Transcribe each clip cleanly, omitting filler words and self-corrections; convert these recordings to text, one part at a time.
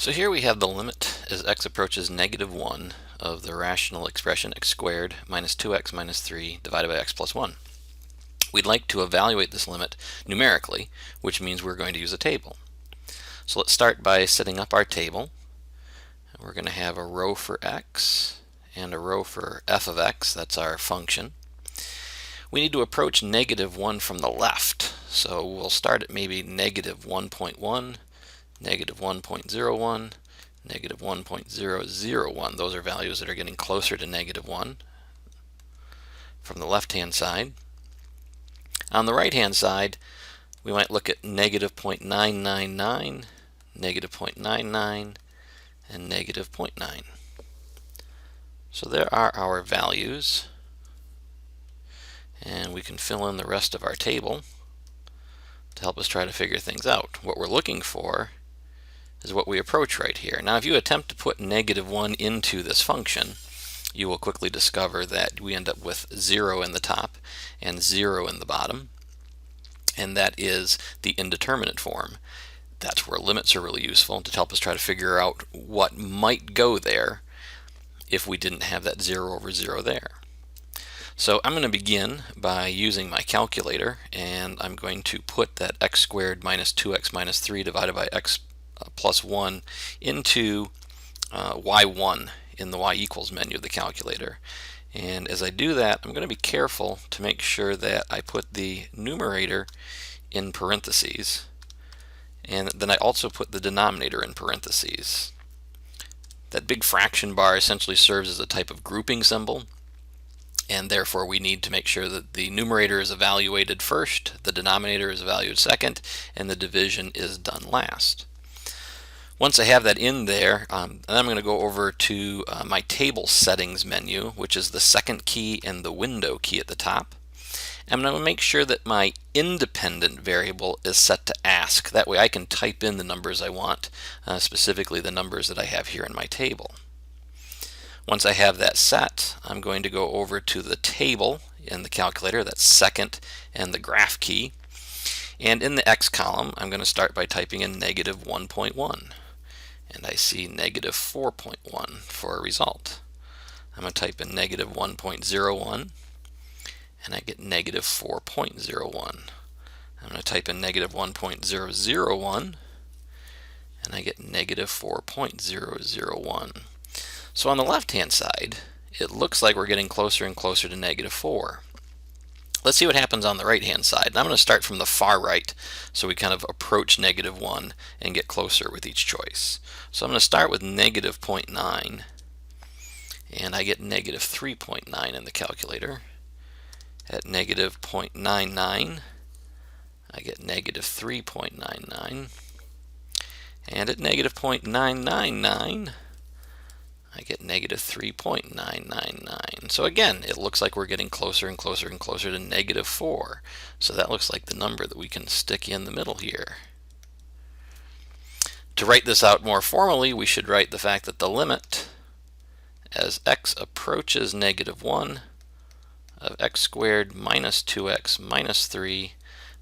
So here we have the limit as x approaches -1 of the rational expression x squared minus 2x minus 3 divided by x plus 1. We'd like to evaluate this limit numerically, which means we're going to use a table. So let's start by setting up our table. We're going to have a row for x and a row for f of x, that's our function. We need to approach -1 from the left, so we'll start at maybe -1.1, -1.01, -1.001. Those are values that are getting closer to -1 from the left-hand side. On the right-hand side, we might look at -0.999, -0.99, and -0.9. So there are our values, and we can fill in the rest of our table to help us try to figure things out. What we're looking for is what we approach right here. Now, if you attempt to put -1 into this function, you will quickly discover that we end up with 0 in the top and 0 in the bottom, and that is the indeterminate form. That's where limits are really useful, to help us try to figure out what might go there if we didn't have that 0 over 0 there. So I'm going to begin by using my calculator, and I'm going to put that x squared minus 2x minus 3 divided by x plus 1 into y1 in the y equals menu of the calculator. And as I do that, I'm going to be careful to make sure that I put the numerator in parentheses, and then I also put the denominator in parentheses. That big fraction bar essentially serves as a type of grouping symbol, and therefore we need to make sure that the numerator is evaluated first, the denominator is evaluated second, and the division is done last. Once I have that in there, then I'm going to go over to my table settings menu, which is the second key and the window key at the top. I'm going to make sure that my independent variable is set to ask. That way I can type in the numbers I want, specifically the numbers that I have here in my table. Once I have that set, I'm going to go over to the table in the calculator, that's second and the graph key. And in the x column, I'm going to start by typing in -1.1. And I see -4.1 for a result. I'm going to type in -1.01, and I get -4.01. I'm going to type in -1.001, and I get -4.001. So on the left-hand side, it looks like we're getting closer and closer to -4. Let's see what happens on the right-hand side. And I'm going to start from the far right, so we kind of approach -1 and get closer with each choice. So I'm going to start with -0.9, and I get -3.9 in the calculator. At -0.99, I get -3.99, and at -0.999, I get -3.999. So again, it looks like we're getting closer and closer and closer to -4. So that looks like the number that we can stick in the middle here. To write this out more formally, we should write the fact that the limit as x approaches -1 of x squared minus 2x minus 3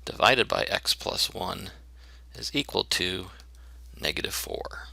divided by x plus 1 is equal to -4.